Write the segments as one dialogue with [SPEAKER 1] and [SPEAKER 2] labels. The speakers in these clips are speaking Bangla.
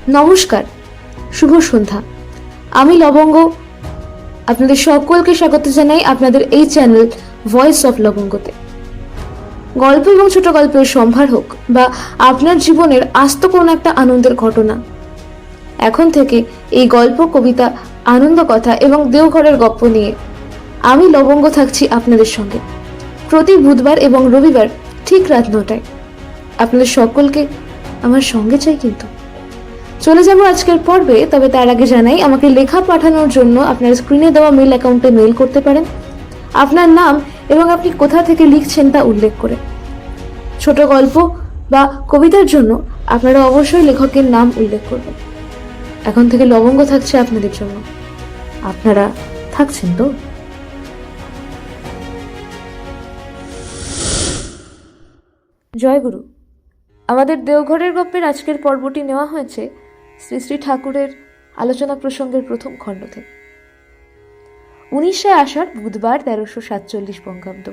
[SPEAKER 1] নমস্কার, শুভ সন্ধ্যা। আমি লবঙ্গ, আপনাদের সকলকে স্বাগত জানাই আপনাদের এই চ্যানেল ভয়েস অফ লবঙ্গতে। গল্প এবং ছোট গল্পের সম্ভার হোক বা আপনার জীবনের আস্ত কোনো একটা আনন্দের ঘটনা, এখন থেকে এই গল্প, কবিতা, আনন্দ কথা এবং দেওঘরের গপ্প নিয়ে আমি লবঙ্গ থাকছি আপনাদের সঙ্গে প্রতি বুধবার এবং রবিবার ঠিক রাত 9টায়। আপনাদের সকলকে আমার সঙ্গে চাই। কিন্তু চলে যাব আজকের পর্বে, তবে তার আগে জানাই আমাকে লেখা পাঠানোর জন্য আপনার স্ক্রিনে দেওয়া মেল অ্যাকাউন্টে মেল করতে পারেন আপনার নাম এবং আপনি কোথা থেকে লিখছেন তা উল্লেখ করে। ছোট গল্প বা কবিতার জন্য আপনারা অবশ্যই লেখকের নাম উল্লেখ করবেন। এখন থেকে লবঙ্গ থাকছে আপনাদের জন্য। আপনারা থাকছেন তো? জয়গুরু। আমাদের দেওঘরের গপ্পের আজকের পর্বটি নেওয়া হয়েছে শ্রী শ্রী ঠাকুরের আলোচনা প্রসঙ্গের প্রথম খণ্ড থেকে। 19শে আষাঢ় বুধবার 1347 বঙ্গাব্দ।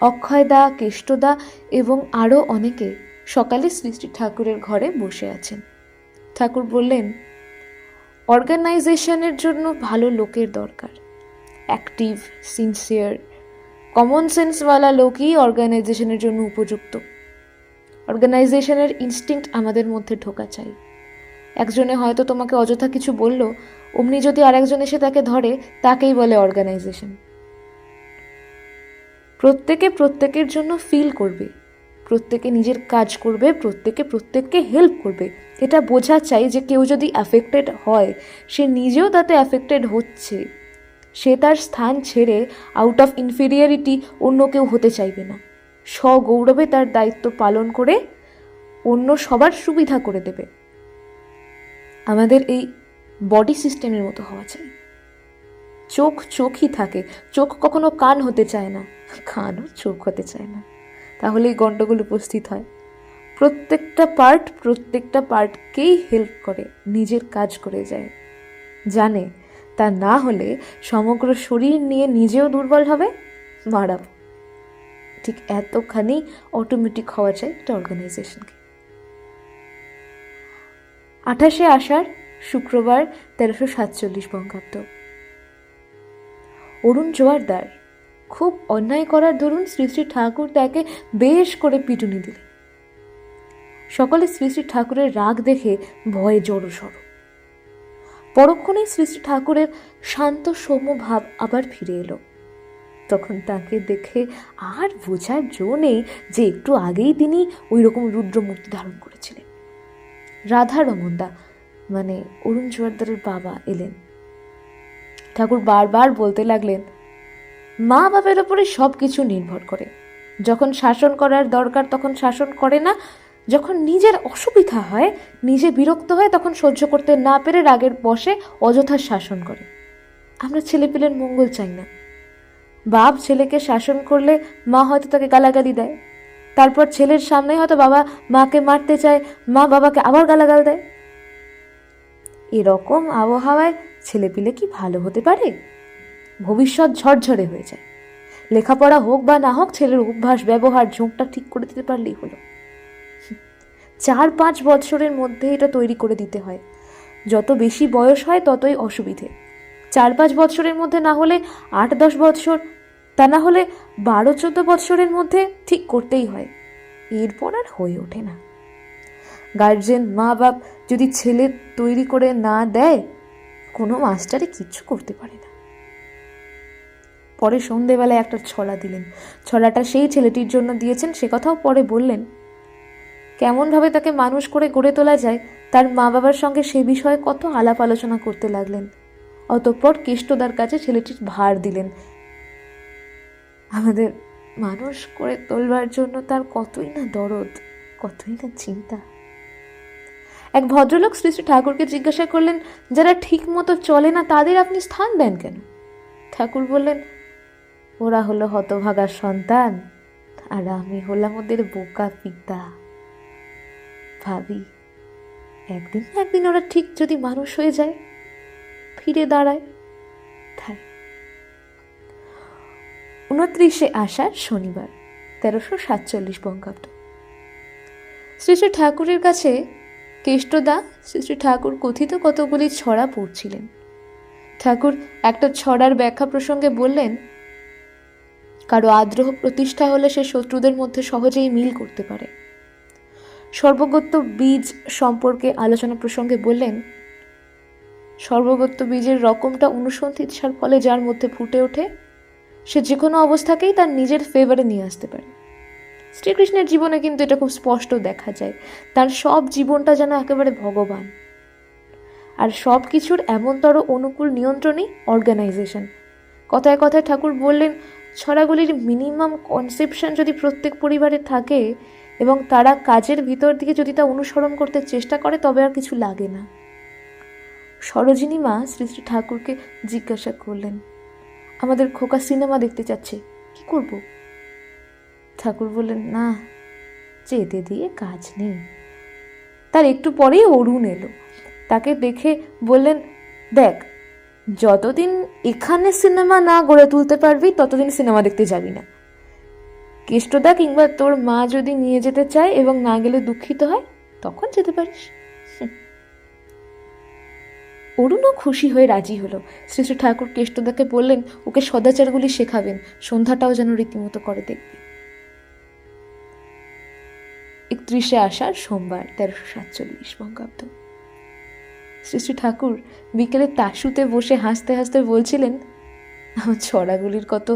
[SPEAKER 1] অক্ষয়দা, কেষ্টদা এবং আরও অনেকে সকালে শ্রী শ্রী ঠাকুরের ঘরে বসে আছেন। ঠাকুর বললেন, অর্গানাইজেশনের জন্য ভালো লোকের দরকার। অ্যাক্টিভ, সিনসিয়ার, কমন সেন্সওয়ালা লোকই অর্গানাইজেশনের জন্য উপযুক্ত। অর্গানাইজেশনের ইনস্টিংক্ট আমাদের মধ্যে ঢোকা চাই। একজনে হয়তো তোমাকে অযথা কিছু বলল, অমনি যদি আরেকজন এসে তাকে ধরে, তাকেই বলে অর্গানাইজেশন। প্রত্যেকে প্রত্যেকের জন্য ফিল করবে, প্রত্যেকে নিজের কাজ করবে, প্রত্যেকে প্রত্যেককে হেল্প করবে। এটা বোঝা চাই যে কেউ যদি অ্যাফেক্টেড হয়, সে নিজেও তাতে অ্যাফেক্টেড হচ্ছে। সে তার স্থান ছেড়ে আউট অফ ইনফিরিয়রিটি অন্য কেউ হতে চাইবে না। সগৌরবে তার দায়িত্ব পালন করে অন্য সবার সুবিধা করে দেবে। আমাদের এই বডি সিস্টেমের মতো হওয়া চাই। চোখ চোখই থাকে, চোখ কখনো কান হতে চায় না, কানও চোখ হতে চায় না। তাহলেই গণ্ডগোল উপস্থিত হয়। প্রত্যেকটা পার্টকেই হেল্প করে, নিজের কাজ করে যায়, জানে তা না হলে সমগ্র শরীর নিয়ে নিজেও দুর্বল হবে, মারাব। ঠিক এতখানি অটোমেটিক হওয়া চাই একটা অর্গানাইজেশনকে। 28শে আষাঢ় শুক্রবার 1347 বঙ্গাব্দ। অরুণ জোয়ারদার খুব অন্যায় করার দরুন শ্রী শ্রী ঠাকুর তাকে বেশ করে পিটুনি দিলেন। সকলে শ্রী শ্রী ঠাকুরের রাগ দেখে ভয়ে জড়সড়। পরক্ষণেই শ্রী শ্রী ঠাকুরের শান্ত সৌম্য ভাব আবার ফিরে এলো। তখন তাকে দেখে আর বোঝার জো নেই যে একটু আগেই তিনি ওই রকম রুদ্রমূর্তি ধারণ করেছিলেন। রাধা রমনদা মানে অরুণ জোয়ারদারের বাবা এলেন। ঠাকুর বারবার বলতে লাগলেন, মা বাবার ওপরে সব কিছু নির্ভর করে। যখন শাসন করার দরকার তখন শাসন করে না, যখন নিজের অসুবিধা হয়, নিজে বিরক্ত হয়, তখন সহ্য করতে না পেরে রাগের বশে অযথা শাসন করে। আমরা ছেলেপিলের মঙ্গল চাই না। বাপ ছেলেকে শাসন করলে মা হয়তো তাকে গালাগালি দেয়, তারপর ছেলের সামনে হয়তো বাবা মাকে মারতে চায়, মা বাবাকে আবার গালাগাল দেয়। এরকম আবহাওয়ায় ছেলেপিলে কি ভালো হতে পারে? ভবিষ্যৎ ঝরঝরে হয়ে যায়। লেখাপড়া হোক বা না হোক, ছেলের অভ্যাস, ব্যবহার, ঝোঁকটা ঠিক করে দিতে পারলেই হলো। 4-5 বছরের মধ্যে এটা তৈরি করে দিতে হয়। যত বেশি বয়স হয় ততই অসুবিধে। 4-5 বছরের মধ্যে না হলে 8-10 বছর, তা না হলে 12-14 বছরের মধ্যে ঠিক করতেই হয়। এরপর আর হয়ে ওঠে না। গার্জেন, মা বাপ যদি ছেলে তৈরি করে না দেয়, কোনো মাস্টারে কিচ্ছু করতে পারে না। পরে সন্ধেবেলায় একটা ছড়া দিলেন। ছড়াটা সেই ছেলেটির জন্য দিয়েছেন, সে কথাও পরে বললেন। কেমনভাবে তাকে মানুষ করে গড়ে তোলা যায় তার মা বাবার সঙ্গে সে বিষয়ে কত আলাপ আলোচনা করতে লাগলেন। অতঃপর কেষ্টদার কাছে ছেলেটির ভার দিলেন। আমাদের মানুষ করে তোলবার জন্য তার কতই না দরদ, কতই না চিন্তা। এক ভদ্রলোক শ্রী শ্রী ঠাকুরকে জিজ্ঞাসা করলেন, যারা ঠিক মতো চলে না তাদের আপনি স্থান দেন কেন? ঠাকুর বললেন, ওরা হলো হতভাগার সন্তান, আর আমি হলাম ওদের বোকা পিতা। ভাবি, একদিন না একদিন ওরা ঠিক যদি মানুষ হয়ে যায়, ফিরে দাঁড়ায়। তাই 29শে আষাঢ় শনিবার 1347 বঙ্গাব্দ। শ্রী শ্রী ঠাকুরের কাছে কেষ্টদা শ্রী শ্রী ঠাকুর কথিত কতগুলি ছড়া পড়ছিলেন। ঠাকুর একটা ছড়ার ব্যাখ্যা প্রসঙ্গে বললেন, কারো আদ্রোহ প্রতিষ্ঠা হলে সে শত্রুদের মধ্যে সহজেই মিল করতে পারে। সর্বগত বীজ সম্পর্কে আলোচনা প্রসঙ্গে বললেন, সর্বগত বীজের রকমটা অনুসন্ধিৎসার ফলে যার মধ্যে ফুটে ওঠে, সে যে কোনো অবস্থাকেই তার নিজের ফেভারে নিয়ে আসতে পারে। শ্রীকৃষ্ণের জীবনে কিন্তু এটা খুব স্পষ্ট দেখা যায়। তার সব জীবনটা যেন একেবারে ভগবান, আর সব কিছুর এমনতর অনুকূল নিয়ন্ত্রণই অর্গানাইজেশন। কথায় কথায় ঠাকুর বললেন, ছড়াগুলির মিনিমাম কনসেপশন যদি প্রত্যেক পরিবারে থাকে এবং তারা কাজের ভিতর দিকে যদি তা অনুসরণ করতে চেষ্টা করে, তবে আর কিছু লাগে না। সরোজিনী মা শ্রী শ্রী ঠাকুরকে জিজ্ঞাসা করলেন, আমাদের খোকা সিনেমা দেখতে চাচ্ছে, কি করব? ঠাকুর বললেন, না, যেতে দিয়ে কাজ নেই। তার একটু পরেই অরুণ এলো। তাকে দেখে বললেন, দেখ, যতদিন এখানে সিনেমা না গড়ে তুলতে পারবি ততদিন সিনেমা দেখতে যাবি না। কেষ্টদা কিংবা তোর মা যদি নিয়ে যেতে চায় এবং না গেলে দুঃখিত হয়, তখন যেতে পারিস। অরুণও খুশি হয়ে রাজি হলো। শ্রী শ্রী ঠাকুর কেষ্টদাকে বললেন, ওকে সদাচারগুলি শেখাবেন, সন্ধ্যাটাও যেন রীতিমতো করে দেখবে। 31শে আষাঢ়, সোমবার, 1347 বঙ্গাব্দ। শ্রী শ্রী ঠাকুর বিকেলে তাসুতে বসে হাসতে হাসতে বলছিলেন, আমার ছড়াগুলির কত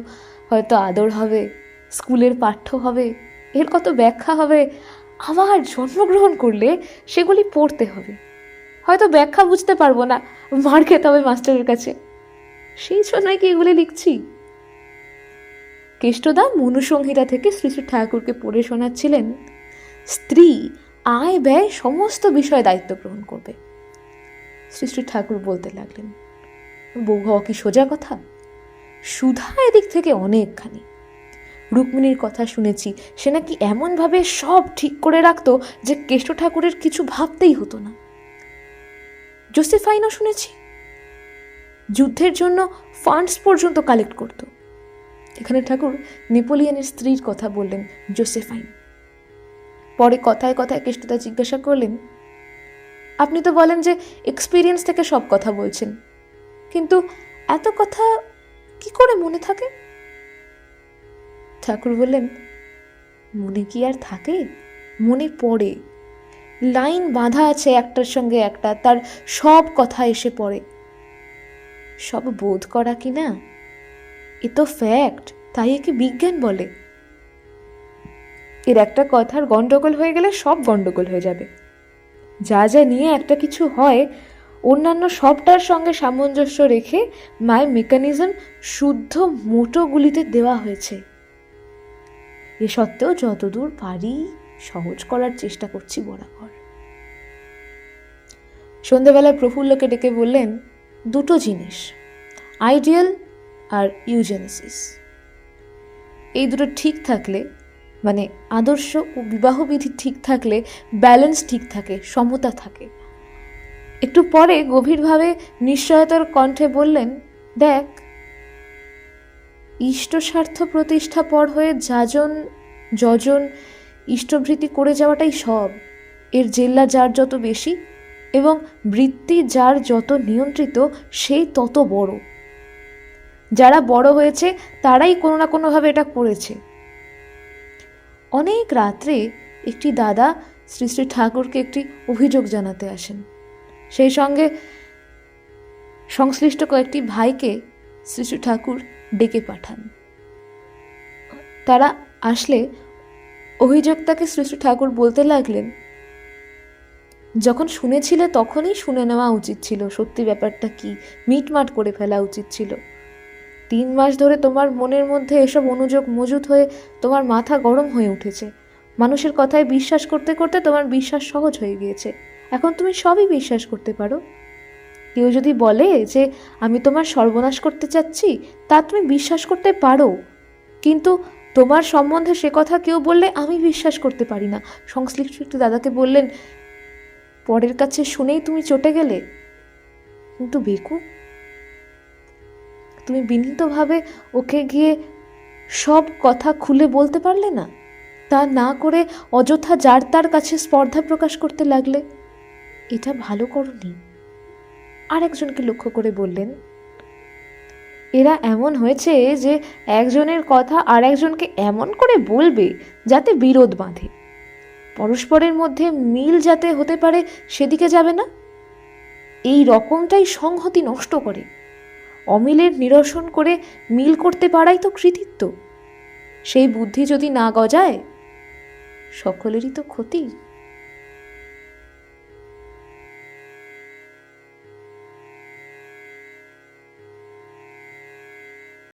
[SPEAKER 1] হয়তো আদর হবে, স্কুলের পাঠ্য হবে, এর কত ব্যাখ্যা হবে। আবার জন্মগ্রহণ করলে সেগুলি পড়তে হবে। হয়তো ব্যাখ্যা বুঝতে পারবো না, মার খেতে হবে মাস্টারের কাছে। সেই জন্যই কি এগুলি লিখছি। কেষ্টদা মনুসংহিতা থেকে শ্রী শ্রী ঠাকুরকে পড়ে শোনাচ্ছিলেন, স্ত্রী আয় ব্যয় সমস্ত বিষয়ে দায়িত্ব গ্রহণ করবে। শ্রী শ্রী ঠাকুর বলতে লাগলেন, বউ হওয়া কি সোজা কথা? সুধা এদিক থেকে অনেকখানি। রুক্মিণীর কথা শুনেছি, সে নাকি এমনভাবে সব ঠিক করে রাখতো যে কেষ্ট ঠাকুরের কিছু ভাবতেই হতো না। জোসেফাইনও শুনেছি, যুদ্ধের জন্য ফান্ডস পর্যন্ত কালেক্ট করত। এখানে ঠাকুর নেপোলিয়নের স্ত্রীর কথা বললেন, জোসেফাইন। পরে কথায় কথায় কেষ্টদা জিজ্ঞাসা করলেন, আপনি তো বলেন যে এক্সপিরিয়েন্স থেকে সব কথা বলছেন, কিন্তু এত কথা কি করে মনে থাকে? ঠাকুর বললেন, মনে কি আর থাকে? মনে পড়ে। লাইন বাঁধা আছে একটার সঙ্গে একটা, তার সব কথা এসে পড়ে। সব বোধ করা কি না? এ তো ফ্যাক্ট, তাই একে বিজ্ঞান বলে। এর একটা কথার গন্ডগোল হয়ে গেলে সব গন্ডগোল হয়ে যাবে। যা যা নিয়ে একটা কিছু হয়, অন্যান্য সবটার সঙ্গে সামঞ্জস্য রেখে মায়ের মেকানিজম শুদ্ধ মোটোগুলিতে দেওয়া হয়েছে। এ সত্ত্বেও যতদূর পারি সহজ করার চেষ্টা করছি বরাবর। সন্ধ্যেবেলায় প্রফুল্লকে ডেকে বললেন, দুটো জিনিস, আইডিয়াল আর ইউজেনেসিস, এই দুটো ঠিক থাকলে, মানে আদর্শ ও বিবাহবিধি ঠিক থাকলে ব্যালেন্স ঠিক থাকে, সমতা থাকে। একটু পরে গভীরভাবে নিশ্চয়তার কণ্ঠে বললেন, দেখ, ইষ্ট স্বার্থ প্রতিষ্ঠা পর হয়ে যাজন যজন ইষ্টভৃতি করে যাওয়াটাই সব। এর জেল্লা যার যত বেশি এবং বৃত্তি যার যত নিয়ন্ত্রিত, সেই তত বড়। যারা বড় হয়েছে তারাই কোনো না কোনোভাবে এটা করেছে। অনেক রাত্রে একটি দাদা শ্রী শ্রী ঠাকুরকে একটি অভিযোগ জানাতে আসেন। সেই সঙ্গে সংশ্লিষ্ট কয়েকটি ভাইকে শ্রী শ্রী ঠাকুর ডেকে পাঠান। তারা আসলে অভিযোক্তাকে শ্রী শ্রী ঠাকুর বলতে লাগলেন, যখন শুনেছিলে তখনই শুনে নেওয়া উচিত ছিল, সত্যি ব্যাপারটা কি মিটমাট করে ফেলা উচিত ছিল। 3 মাস ধরে তোমার মনের মধ্যে এসব অনুযোগ মজুত হয়ে তোমার মাথা গরম হয়ে উঠেছে। মানুষের কথায় বিশ্বাস করতে করতে তোমার বিশ্বাস সহজ হয়ে গিয়েছে। এখন তুমি সবই বিশ্বাস করতে পারো। কেউ যদি বলে যে আমি তোমার সর্বনাশ করতে চাচ্ছি, তা তুমি বিশ্বাস করতে পারো, কিন্তু তোমার সম্বন্ধে সে কথা কেউ বললে আমি বিশ্বাস করতে পারি না। সংশ্লিষ্ট একটি দাদাকে বললেন, পরের কাছে শুনেই তুমি চটে গেলে, কিন্তু বেকুব, তুমি বিনীতভাবে ওকে গিয়ে সব কথা খুলে বলতে পারলে না। তা না করে অযথা যার তার কাছে স্পর্ধা প্রকাশ করতে লাগলে। এটা ভালো করনি। আর একজনকে লক্ষ্য করে বললেন, এরা এমন হয়েছে যে একজনের কথা আর একজনকে এমন করে বলবে যাতে বিরোধ বাঁধে, পরস্পরের মধ্যে মিল যাতে হতে পারে সেদিকে যাবে না। এই রকমটাই সংহতি নষ্ট করে। অমিলের নিরসন করে মিল করতে পারাই তো কৃতিত্ব। সেই বুদ্ধি যদি না গজায় সকলেরই তো ক্ষতি।